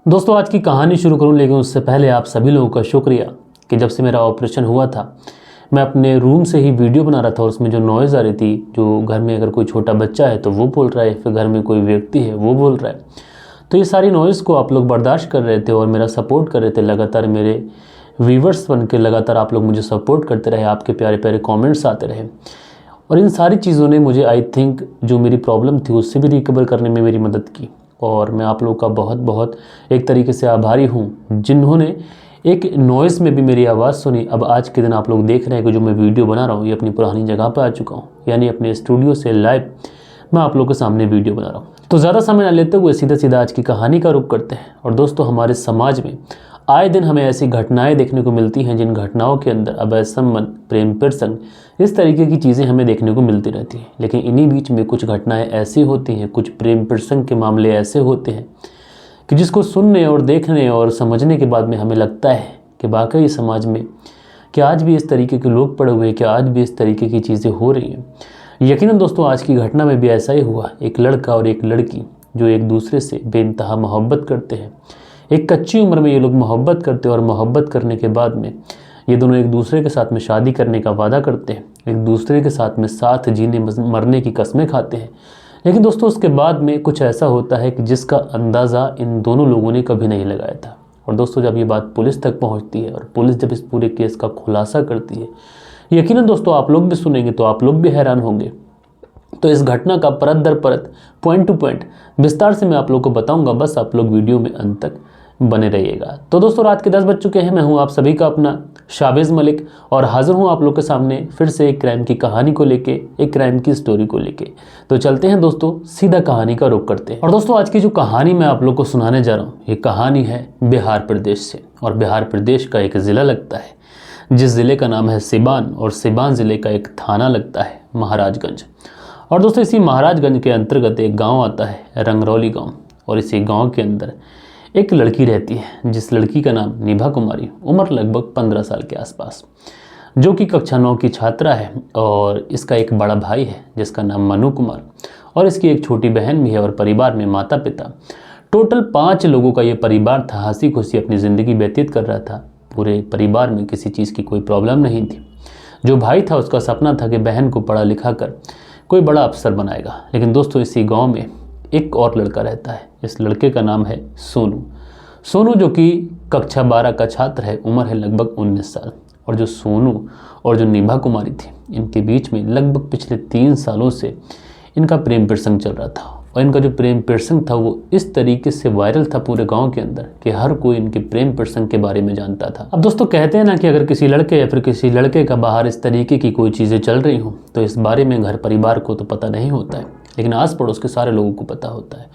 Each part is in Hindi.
दोस्तों आज की कहानी शुरू करूं, लेकिन उससे पहले आप सभी लोगों का शुक्रिया कि जब से मेरा ऑपरेशन हुआ था मैं अपने रूम से ही वीडियो बना रहा था और उसमें जो नॉइज़ आ रही थी, जो घर में अगर कोई छोटा बच्चा है तो वो बोल रहा है, फिर घर में कोई व्यक्ति है वो बोल रहा है, तो ये सारी नॉइज़ को आप लोग बर्दाश्त कर रहे थे और मेरा सपोर्ट कर रहे थे। लगातार मेरे व्यूवर्स बन के लगातार आप लोग मुझे सपोर्ट करते रहे, आपके प्यारे प्यारे कॉमेंट्स आते रहे और इन सारी चीज़ों ने मुझे आई थिंक जो मेरी प्रॉब्लम थी उससे भी रिकवर करने में मेरी मदद की। और मैं आप लोगों का बहुत बहुत एक तरीके से आभारी हूँ जिन्होंने एक नॉइज़ में भी मेरी आवाज़ सुनी। अब आज के दिन आप लोग देख रहे हैं कि जो मैं वीडियो बना रहा हूँ ये अपनी पुरानी जगह पर आ चुका हूँ, यानी अपने स्टूडियो से लाइव मैं आप लोगों के सामने वीडियो बना रहा हूँ। तो ज़्यादा समय ना लेते हुए सीधा सीधा आज की कहानी का रुख करते हैं। और दोस्तों हमारे समाज में आए दिन हमें ऐसी घटनाएं देखने को मिलती हैं जिन घटनाओं के अंदर अवैध संबंध, प्रेम प्रसंग, इस तरीके की चीज़ें हमें देखने को मिलती रहती हैं। लेकिन इन्हीं बीच में कुछ घटनाएं ऐसी होती हैं, कुछ प्रेम प्रसंग के मामले ऐसे होते हैं कि जिसको सुनने और देखने और समझने के बाद में हमें लगता है कि वाकई समाज में क्या आज भी इस तरीके के लोग पड़े हुए हैं, क्या आज भी इस तरीके की चीज़ें हो रही हैं। यकीनन दोस्तों आज की घटना में भी ऐसा ही हुआ। एक लड़का और एक लड़की जो एक दूसरे से बेइंतहा मोहब्बत करते हैं, एक कच्ची उम्र में ये लोग मोहब्बत करते हैं और मोहब्बत करने के बाद में ये दोनों एक दूसरे के साथ में शादी करने का वादा करते हैं, एक दूसरे के साथ में साथ जीने मरने की कस्में खाते हैं। लेकिन दोस्तों उसके बाद में कुछ ऐसा होता है कि जिसका अंदाज़ा इन दोनों लोगों ने कभी नहीं लगाया था। और दोस्तों जब ये बात पुलिस तक पहुंचती है और पुलिस जब इस पूरे केस का खुलासा करती है, यकीनन दोस्तों आप लोग भी सुनेंगे तो आप लोग भी हैरान होंगे। तो इस घटना का परत दर परत, पॉइंट टू पॉइंट विस्तार से मैं आप लोग को बताऊंगा, बस आप लोग वीडियो में अंत तक बने रहिएगा। तो दोस्तों रात के 10 बज चुके हैं। मैं हूं आप सभी का अपना शाबिज़ मलिक और हाजिर हूं आप लोग के सामने फिर से एक क्राइम की कहानी को लेके, एक क्राइम की स्टोरी को लेके। तो चलते हैं दोस्तों, सीधा कहानी का रुख करते हैं। और दोस्तों आज की जो कहानी मैं आप लोग को सुनाने जा रहा हूँ ये कहानी है बिहार प्रदेश से, और बिहार प्रदेश का एक ज़िला लगता है जिस ज़िले का नाम है सिवान, और सिवान ज़िले का एक थाना लगता है महाराजगंज। और दोस्तों इसी महाराजगंज के अंतर्गत एक गाँव आता है रंगरौली गाँव, और इसी गाँव के अंदर एक लड़की रहती है जिस लड़की का नाम निभा कुमारी, उम्र लगभग 15 साल के आसपास, जो कि कक्षा 9 की छात्रा है। और इसका एक बड़ा भाई है जिसका नाम मनु कुमार, और इसकी एक छोटी बहन भी है। और परिवार में माता पिता, टोटल 5 लोगों का ये परिवार था। हंसी खुशी अपनी ज़िंदगी व्यतीत कर रहा था। पूरे परिवार में किसी चीज़ की कोई प्रॉब्लम नहीं थी। जो भाई था उसका सपना था कि बहन को पढ़ा लिखा कर कोई बड़ा अफसर बनाएगा। लेकिन दोस्तों इसी गाँव में एक और लड़का रहता है। इस लड़के का नाम है सोनू। सोनू जो कि कक्षा 12 का छात्र है, उम्र है लगभग 19 साल। और जो सोनू और जो निभा कुमारी थी, इनके बीच में लगभग पिछले 3 सालों से इनका प्रेम प्रसंग चल रहा था। और इनका जो प्रेम प्रसंग था वो इस तरीके से वायरल था पूरे गांव के अंदर कि हर कोई इनके प्रेम प्रसंग के बारे में जानता था। अब दोस्तों कहते हैं ना कि अगर किसी लड़के या फिर किसी लड़के का बाहर इस तरीके की कोई चीज़ें चल रही हों तो इस बारे में घर परिवार को तो पता नहीं होता है, लेकिन आस पड़ोस के सारे लोगों को पता होता है।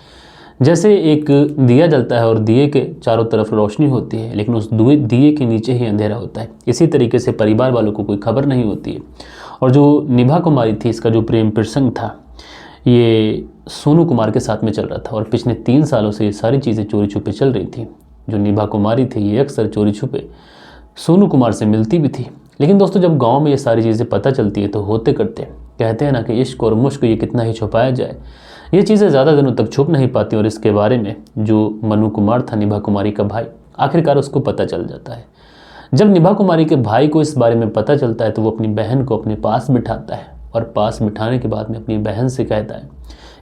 जैसे एक दिया जलता है और दिए के चारों तरफ रोशनी होती है, लेकिन उस दिए के नीचे ही अंधेरा होता है। इसी तरीके से परिवार वालों को कोई खबर नहीं होती है। और जो निभा कुमारी थी, इसका जो प्रेम प्रसंग था ये सोनू कुमार के साथ में चल रहा था। और पिछले 3 सालों से ये सारी चीज़ें चोरी छुपे चल रही थी। जो निभा कुमारी थी ये अक्सर चोरी छुपे सोनू कुमार से मिलती भी थी। लेकिन दोस्तों जब गांव में ये सारी चीज़ें पता चलती है तो होते करते कहते हैं ना कि इश्क और मुश्क ये कितना ही छुपाया जाए, ये चीज़ें ज़्यादा दिनों तक छुप नहीं पाती। और इसके बारे में जो मनु कुमार था, निभा कुमारी का भाई, आखिरकार उसको पता चल जाता है। जब निभा कुमारी के भाई को इस बारे में पता चलता है तो वो अपनी बहन को अपने पास बिठाता है, और पास बिठाने के बाद में अपनी बहन से कहता है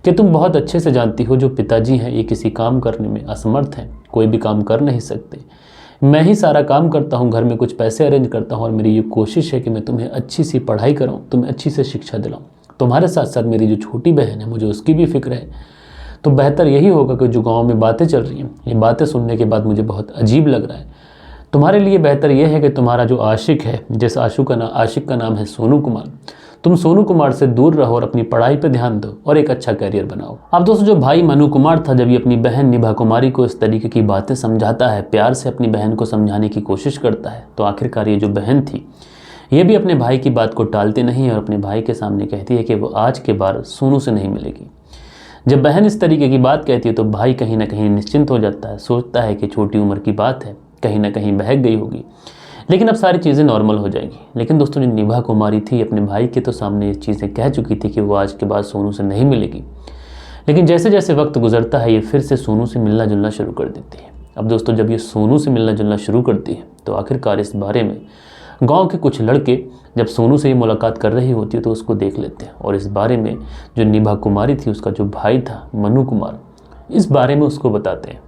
कि तुम बहुत अच्छे से जानती हो जो पिताजी हैं ये किसी काम करने में असमर्थ हैं, कोई भी काम कर नहीं सकते। मैं ही सारा काम करता हूँ, घर में कुछ पैसे अरेंज करता हूँ, और मेरी ये कोशिश है कि मैं तुम्हें अच्छी सी पढ़ाई कराऊँ, तुम्हें अच्छी से शिक्षा दिलाऊँ। तुम्हारे साथ साथ मेरी जो छोटी बहन है मुझे उसकी भी फिक्र है। तो बेहतर यही होगा कि जो गाँव में बातें चल रही हैं ये बातें सुनने के बाद मुझे बहुत अजीब लग रहा है। तुम्हारे लिए बेहतर यह है कि तुम्हारा जो आशिक है, जिस आशिक का नाम है सोनू कुमार, तुम सोनू कुमार से दूर रहो और अपनी पढ़ाई पे ध्यान दो और एक अच्छा करियर बनाओ। अब दोस्तों जो भाई मनु कुमार था, जब ये अपनी बहन निभा कुमारी को इस तरीके की बातें समझाता है, प्यार से अपनी बहन को समझाने की कोशिश करता है, तो आखिरकार ये जो बहन थी ये भी अपने भाई की बात को टालती नहीं है और अपने भाई के सामने कहती है कि वो आज के बाद सोनू से नहीं मिलेगी। जब बहन इस तरीके की बात कहती है तो भाई कहीं ना कहीं निश्चिंत हो जाता है, सोचता है कि छोटी उम्र की बात है, कहीं ना कहीं बहक गई होगी, लेकिन अब सारी चीज़ें नॉर्मल हो जाएंगी। लेकिन दोस्तों जो निभा कुमारी थी अपने भाई के तो सामने ये चीज़ें कह चुकी थी कि वो आज के बाद सोनू से नहीं मिलेगी। लेकिन जैसे जैसे वक्त गुजरता है ये फिर से सोनू से मिलना जुलना शुरू कर देती है। अब दोस्तों जब ये सोनू से मिलना जुलना शुरू करती है तो आखिरकार इस बारे में गांव के कुछ लड़के जब सोनू से ये मुलाकात कर रही होती है तो उसको देख लेते हैं और इस बारे में जो निभा कुमारी थी उसका जो भाई था मनु कुमार, इस बारे में उसको बताते हैं।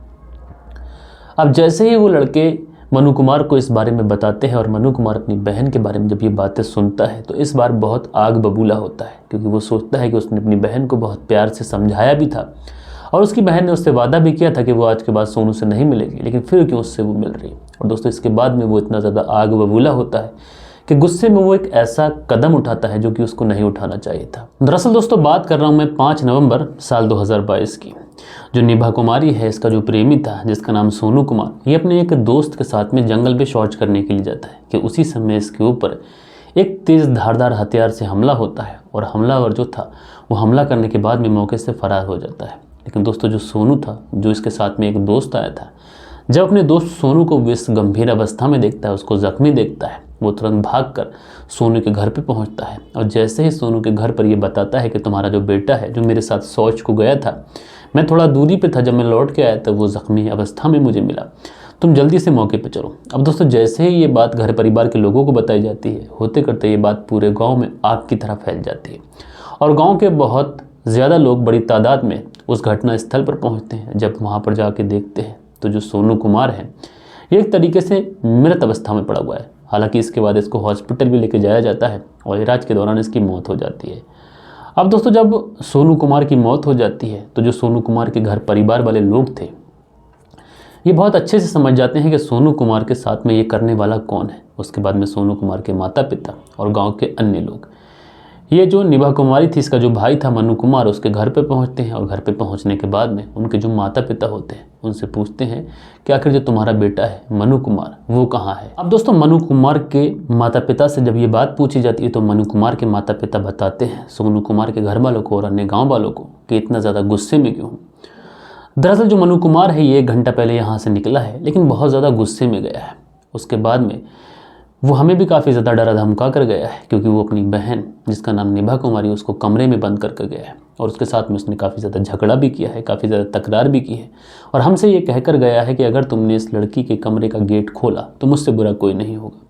अब जैसे ही वो लड़के मनु कुमार को इस बारे में बताते हैं और मनु कुमार अपनी बहन के बारे में जब ये बातें सुनता है तो इस बार बहुत आग बबूला होता है, क्योंकि वो सोचता है कि उसने अपनी बहन को बहुत प्यार से समझाया भी था और उसकी बहन ने उससे वादा भी किया था कि वो आज के बाद सोनू से नहीं मिलेगी, लेकिन फिर क्यों उससे वो मिल रही है। और दोस्तों इसके बाद में वो इतना ज़्यादा आग बबूला होता है कि गुस्से में वो एक ऐसा कदम उठाता है जो कि उसको नहीं उठाना चाहिए था। दरअसल दोस्तों बात कर रहा हूँ मैं 5 नवंबर साल 2022 की। जो निभा कुमारी है, इसका जो प्रेमी था जिसका नाम सोनू कुमार, ये अपने एक दोस्त के साथ में जंगल में शौच करने के लिए जाता है कि उसी समय इसके ऊपर एक तेज़ धारदार हथियार से हमला होता है और हमलावर जो था वो हमला करने के बाद में मौके से फरार हो जाता है। लेकिन दोस्तों जो सोनू था, जो इसके साथ में एक दोस्त आया था, जब अपने दोस्त सोनू को इस गंभीर अवस्था में देखता है, उसको जख्मी देखता है, वो तुरंत भागकर सोनू के घर पे पहुंचता है और जैसे ही सोनू के घर पर ये बताता है कि तुम्हारा जो बेटा है जो मेरे साथ शौच को गया था, मैं थोड़ा दूरी पे था, जब मैं लौट के आया तो वो ज़ख्मी अवस्था में मुझे मिला, तुम जल्दी से मौके पे चलो। अब दोस्तों जैसे ही ये बात घर परिवार के लोगों को बताई जाती है, होते करते ये बात पूरे गांव में आग की तरह फैल जाती है और गांव के बहुत ज़्यादा लोग बड़ी तादाद में उस घटना स्थल पर पहुंचते हैं। जब वहाँ पर जाके देखते हैं तो जो सोनू कुमार है ये एक तरीके से मृत अवस्था में पड़ा हुआ है। हालांकि इसके बाद इसको हॉस्पिटल भी लेके जाया जाता है और इलाज के दौरान इसकी मौत हो जाती है। अब दोस्तों जब सोनू कुमार की मौत हो जाती है तो जो सोनू कुमार के घर परिवार वाले लोग थे ये बहुत अच्छे से समझ जाते हैं कि सोनू कुमार के साथ में ये करने वाला कौन है। उसके बाद में सोनू कुमार के माता पिता और गांव के अन्य लोग, ये जो निभा कुमारी थी, इसका जो भाई था मनु कुमार, उसके घर पे पहुंचते हैं और घर पे पहुंचने के बाद में उनके जो माता पिता होते हैं उनसे पूछते हैं कि आखिर जो तुम्हारा बेटा है मनु कुमार वो कहाँ है। अब दोस्तों मनु कुमार के माता पिता से जब ये बात पूछी जाती है तो मनु कुमार के माता पिता बताते हैं सोनू कुमार के घर वालों को और अन्य गाँव वालों को कि इतना ज़्यादा गुस्से में क्यों। दरअसल जो मनु कुमार है ये 1 घंटा पहले यहाँ से निकला है, लेकिन बहुत ज़्यादा गुस्से में गया है। उसके बाद में वो हमें भी काफ़ी ज़्यादा डरा धमका कर गया है, क्योंकि वो अपनी बहन जिसका नाम निभा कुमारी उसको कमरे में बंद कर गया है और उसके साथ में उसने काफ़ी ज़्यादा झगड़ा भी किया है, काफ़ी ज़्यादा तकरार भी की है और हमसे ये कहकर गया है कि अगर तुमने इस लड़की के कमरे का गेट खोला तो मुझसे बुरा कोई नहीं होगा।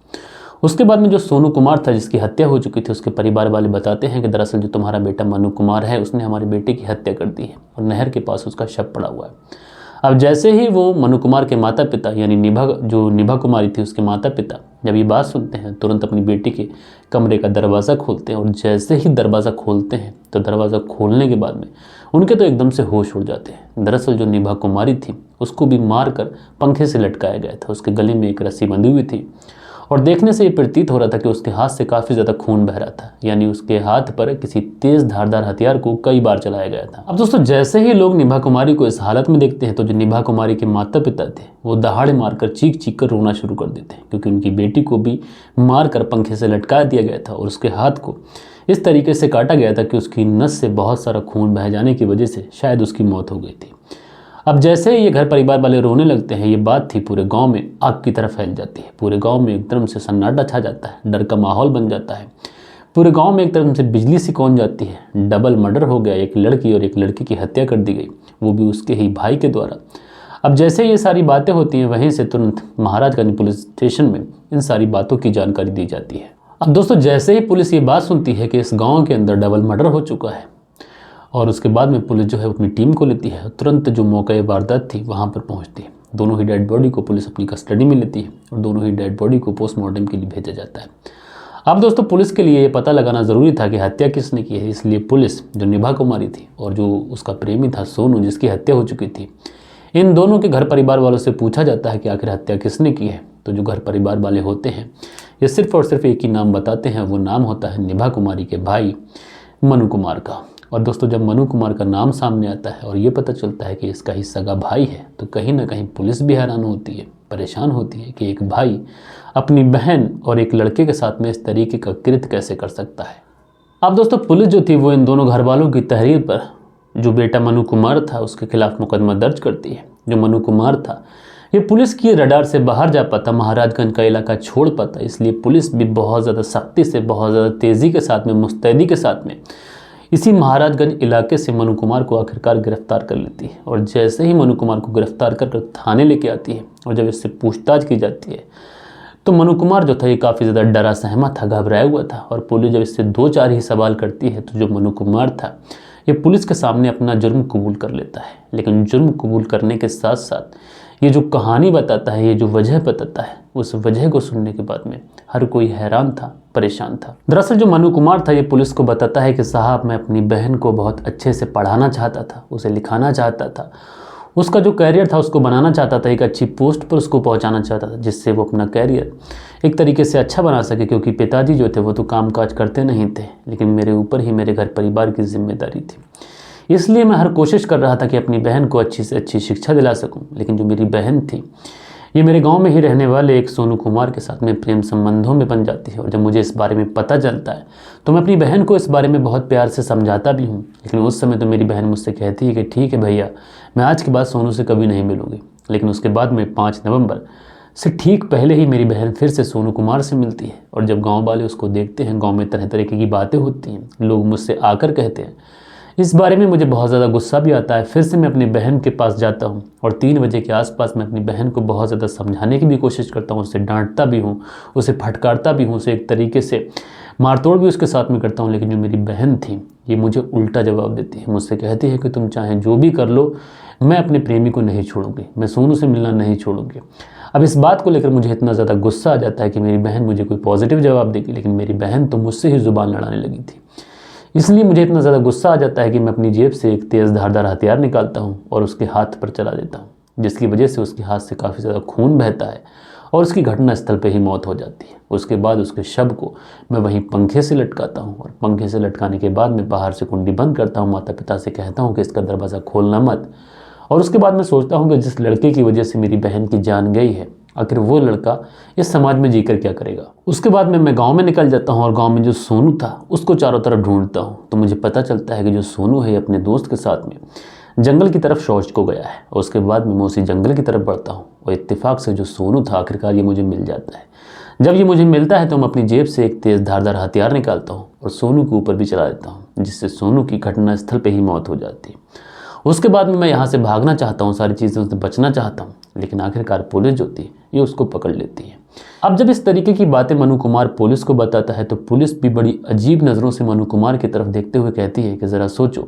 उसके बाद में जो सोनू कुमार था जिसकी हत्या हो चुकी थी, उसके परिवार वाले बताते हैं कि दरअसल जो तुम्हारा बेटा मनु कुमार है उसने हमारे बेटे की हत्या कर दी है और नहर के पास उसका शव पड़ा हुआ है। अब जैसे ही वो मनु कुमार के माता पिता यानी निभा कुमारी थी उसके माता पिता जब ये बात सुनते हैं तुरंत अपनी बेटी के कमरे का दरवाज़ा खोलते हैं और जैसे ही दरवाज़ा खोलते हैं तो दरवाज़ा खोलने के बाद में उनके तो एकदम से होश उड़ जाते हैं। दरअसल जो निभा कुमारी थी उसको भी मार कर पंखे से लटकाया गया था, उसके गले में एक रस्सी बंधी हुई थी और देखने से ये प्रतीत हो रहा था कि उसके हाथ से काफ़ी ज़्यादा खून बह रहा था, यानी उसके हाथ पर किसी तेज़ धारदार हथियार को कई बार चलाया गया था। अब दोस्तों जैसे ही लोग निभा कुमारी को इस हालत में देखते हैं तो जो निभा कुमारी के माता पिता थे वो दहाड़े मारकर चीख कर रोना शुरू कर देते हैं, क्योंकि उनकी बेटी को भी मार कर पंखे से लटका दिया गया था और उसके हाथ को इस तरीके से काटा गया था कि उसकी नस से बहुत सारा खून बह जाने की वजह से शायद उसकी मौत हो गई थी। अब जैसे ही ये घर परिवार वाले रोने लगते हैं, ये बात थी पूरे गांव में आग की तरह फैल जाती है। पूरे गांव में एकदम से सन्नाटा छा जाता है, डर का माहौल बन जाता है। पूरे गांव में एक तरफ से बिजली सी कौन जाती है, डबल मर्डर हो गया, एक लड़की और एक लड़की की हत्या कर दी गई, वो भी उसके ही भाई के द्वारा। अब जैसे ये सारी बातें होती हैं वहीं से तुरंत महाराजगंज पुलिस स्टेशन में इन सारी बातों की जानकारी दी जाती है। अब दोस्तों जैसे ही पुलिस ये बात सुनती है कि इस गाँव के अंदर डबल मर्डर हो चुका है और उसके बाद में पुलिस जो है अपनी टीम को लेती है, तुरंत जो मौका वारदात थी वहाँ पर पहुँचती है। दोनों ही डेड बॉडी को पुलिस अपनी कस्टडी में लेती है और दोनों ही डेड बॉडी को पोस्टमार्टम के लिए भेजा जाता है। अब दोस्तों पुलिस के लिए ये पता लगाना ज़रूरी था कि हत्या किसने की है, इसलिए पुलिस जो निभा कुमारी थी और जो उसका प्रेमी था सोनू जिसकी हत्या हो चुकी थी, इन दोनों के घर परिवार वालों से पूछा जाता है कि आखिर हत्या किसने की है। तो जो घर परिवार वाले होते हैं ये सिर्फ और सिर्फ एक ही नाम बताते हैं, वो नाम होता है निभा कुमारी के भाई मनु कुमार का। और दोस्तों जब मनु कुमार का नाम सामने आता है और ये पता चलता है कि इसका ही सगा भाई है, तो कहीं ना कहीं पुलिस भी हैरान होती है, परेशान होती है कि एक भाई अपनी बहन और एक लड़के के साथ में इस तरीके का कृत्य कैसे कर सकता है। अब दोस्तों पुलिस जो थी वो इन दोनों घर वालों की तहरीर पर जो बेटा मनु कुमार था उसके खिलाफ मुकदमा दर्ज करती है। जो मनु कुमार था ये पुलिस की रडार से बाहर जा पाता, महाराजगंज का इलाका छोड़ पाता, इसलिए पुलिस भी बहुत ज़्यादा सख्ती से, बहुत ज़्यादा तेज़ी के साथ में, मुस्तैदी के साथ में इसी महाराजगंज इलाके से मनु कुमार को आखिरकार गिरफ्तार कर लेती है और जैसे ही मनु कुमार को गिरफ्तार कर थाने लेके आती है और जब इससे पूछताछ की जाती है तो मनु कुमार जो था ये काफ़ी ज़्यादा डरा सहमा था, घबराया हुआ था। और पुलिस जब इससे 2-4 ही सवाल करती है तो जो मनु कुमार था ये पुलिस के सामने अपना जुर्म कबूल कर लेता है। लेकिन जुर्म कबूल करने के साथ साथ ये जो कहानी बताता है, ये जो वजह बताता है, उस वजह को सुनने के बाद में हर कोई हैरान था, परेशान था। दरअसल जो मनु कुमार था ये पुलिस को बताता है कि साहब मैं अपनी बहन को बहुत अच्छे से पढ़ाना चाहता था, उसे लिखाना चाहता था, उसका जो कैरियर था उसको बनाना चाहता था, एक अच्छी पोस्ट पर उसको पहुंचाना चाहता था जिससे वो अपना कैरियर एक तरीके से अच्छा बना सके। क्योंकि पिताजी जो थे वो तो कामकाज करते नहीं थे, लेकिन मेरे ऊपर ही मेरे घर परिवार की जिम्मेदारी थी। इसलिए मैं हर कोशिश कर रहा था कि अपनी बहन को अच्छी से अच्छी शिक्षा दिला सकूं। लेकिन जो मेरी बहन थी ये मेरे गांव में ही रहने वाले एक सोनू कुमार के साथ में प्रेम संबंधों में बन जाती है। और जब मुझे इस बारे में पता चलता है तो मैं अपनी बहन को इस बारे में बहुत प्यार से समझाता भी हूँ। लेकिन उस समय तो मेरी बहन मुझसे कहती है कि ठीक है भैया, मैं आज के बाद सोनू से कभी नहीं मिलूँगी। लेकिन उसके बाद में 5 नवंबर से ठीक पहले ही मेरी बहन फिर से सोनू कुमार से मिलती है। और जब गाँव वाले उसको देखते हैं, गाँव में तरह तरह की बातें होती हैं, लोग मुझसे आकर कहते हैं, इस बारे में मुझे बहुत ज़्यादा गुस्सा भी आता है। फिर से मैं अपनी बहन के पास जाता हूँ और 3 बजे के आसपास मैं अपनी बहन को बहुत ज़्यादा समझाने की भी कोशिश करता हूँ, उसे डांटता भी हूँ, उसे फटकारता भी हूँ, उसे एक तरीके से मारतोड़ भी उसके साथ में करता हूँ। लेकिन जो मेरी बहन थी ये मुझे उल्टा जवाब देती है, मुझसे कहती है कि तुम चाहे जो भी कर लो, मैं अपने प्रेमी को नहीं छोड़ूंगी, मैं सोनू से मिलना नहीं छोड़ूंगी। अब इस बात को लेकर मुझे इतना ज़्यादा गुस्सा आ जाता है कि मेरी बहन मुझे कोई पॉजिटिव जवाब देगी, लेकिन मेरी बहन तो मुझसे ही ज़ुबान लड़ाने लगी थी। इसलिए मुझे इतना ज़्यादा गुस्सा आ जाता है कि मैं अपनी जेब से एक तेज़ धारदार हथियार निकालता हूँ और उसके हाथ पर चला देता हूँ, जिसकी वजह से उसके हाथ से काफ़ी ज़्यादा खून बहता है और उसकी घटनास्थल पर ही मौत हो जाती है। उसके बाद उसके शव को मैं वहीं पंखे से लटकाता हूँ और पंखे से लटकाने के बाद मैं बाहर से कुंडी बंद करता हूँ, माता पिता से कहता हूँ कि इसका दरवाज़ा खोलना मत। और उसके बाद मैं सोचता हूँ कि जिस लड़के की वजह से मेरी बहन की जान गई है, आखिर वो लड़का इस समाज में जीकर क्या करेगा। उसके बाद में मैं गांव में निकल जाता हूं और गांव में जो सोनू था उसको चारों तरफ ढूंढता हूं। तो मुझे पता चलता है कि जो सोनू है अपने दोस्त के साथ में जंगल की तरफ शौच को गया है। और उसके बाद में मैं उसी जंगल की तरफ बढ़ता हूँ और इत्तेफाक से जो सोनू था आखिरकार ये मुझे मिल जाता है। जब ये मुझे मिलता है तो मैं अपनी जेब से एक तेज़ धारदार हथियार निकालता हूँ और सोनू के ऊपर भी चला देता हूँ, जिससे सोनू की घटनास्थल पर ही मौत हो जाती है। उसके बाद में मैं यहाँ से भागना चाहता हूँ, सारी चीज़ों से बचना चाहता हूँ, लेकिन आखिरकार पुलिस जो थी ये उसको पकड़ लेती है। अब जब इस तरीके की बातें मनु कुमार पुलिस को बताता है तो पुलिस भी बड़ी अजीब नज़रों से मनु कुमार की तरफ देखते हुए कहती है कि ज़रा सोचो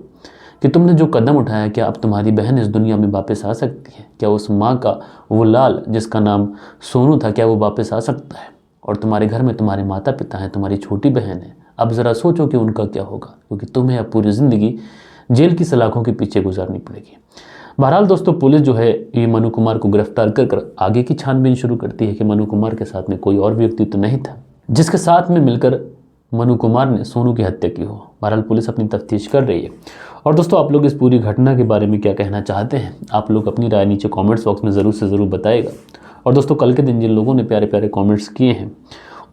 कि तुमने जो कदम उठाया, क्या अब तुम्हारी बहन इस दुनिया में वापस आ सकती है? क्या उस माँ का वो लाल जिसका नाम सोनू था, क्या वो वापस आ सकता है? और तुम्हारे घर में तुम्हारे माता पिता हैं, तुम्हारी छोटी बहन है, अब ज़रा सोचो कि उनका क्या होगा, क्योंकि तुम्हें अब पूरी ज़िंदगी जेल की सलाखों के पीछे गुजारनी पड़ेगी। बहरहाल दोस्तों, पुलिस जो है ये मनु कुमार को गिरफ्तार कर आगे की छानबीन शुरू करती है कि मनु कुमार के साथ में कोई और व्यक्ति तो नहीं था जिसके साथ में मिलकर मनु कुमार ने सोनू की हत्या की हो। बहरहाल पुलिस अपनी तफ्तीश कर रही है। और दोस्तों, आप लोग इस पूरी घटना के बारे में क्या कहना चाहते हैं? आप लोग अपनी राय नीचे कॉमेंट्स बॉक्स में ज़रूर से ज़रूर बताएगा। और दोस्तों, कल के दिन जिन लोगों ने प्यारे प्यारे कॉमेंट्स किए हैं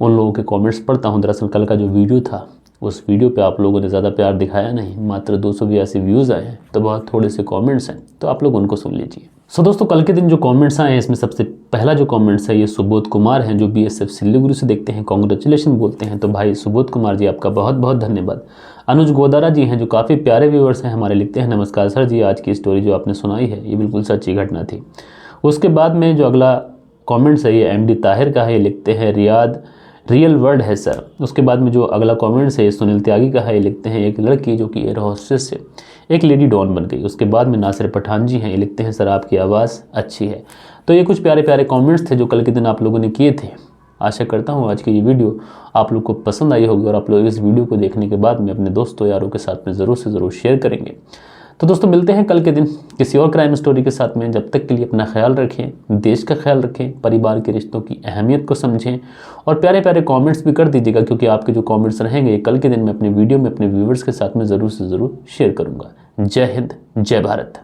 उन लोगों के कॉमेंट्स पढ़ता हूँ। दरअसल कल का जो वीडियो था उस वीडियो पे आप लोगों ने ज़्यादा प्यार दिखाया नहीं, मात्र 282 व्यूज़ आए हैं, तो बहुत थोड़े से कमेंट्स हैं, तो आप लोग उनको सुन लीजिए। सो दोस्तों, कल के दिन जो कमेंट्स आए हैं इसमें सबसे पहला जो कमेंट्स है ये सुबोध कुमार हैं जो BSF सिल्लीगुड़ी से देखते हैं, कांग्रेचुलेशन बोलते हैं। तो भाई सुबोध कुमार जी, आपका बहुत बहुत धन्यवाद। अनुज गोदारा जी हैं जो काफ़ी प्यारे व्यूअर्स हैं हमारे, लिखते हैं नमस्कार सर जी, आज की स्टोरी जो आपने सुनाई है ये बिल्कुल सच्ची घटना थी। उसके बाद में जो अगला कॉमेंट्स है ये MD ताहिर का है, ये लिखते हैं रियाद रियल वर्ड है सर। उसके बाद में जो अगला कमेंट्स है सुनील त्यागी का है, ये लिखते हैं एक लड़की जो कि एयर होस्टेस से एक लेडी डॉन बन गई। उसके बाद में नासिर पठान जी हैं, ये लिखते हैं सर आपकी आवाज़ अच्छी है। तो ये कुछ प्यारे प्यारे कमेंट्स थे जो कल के दिन आप लोगों ने किए थे। आशा करता हूँ आज की ये वीडियो आप लोग को पसंद आई होगी और आप लोग इस वीडियो को देखने के बाद में अपने दोस्तों यारों के साथ में ज़रूर से ज़रूर शेयर करेंगे। तो दोस्तों, मिलते हैं कल के दिन किसी और क्राइम स्टोरी के साथ में। जब तक के लिए अपना ख्याल रखें, देश का ख्याल रखें, परिवार के रिश्तों की अहमियत को समझें और प्यारे प्यारे कमेंट्स भी कर दीजिएगा, क्योंकि आपके जो कमेंट्स रहेंगे कल के दिन मैं अपने वीडियो में अपने व्यूवर्स के साथ में ज़रूर से ज़रूर शेयर करूँगा। जय हिंद, जय भारत।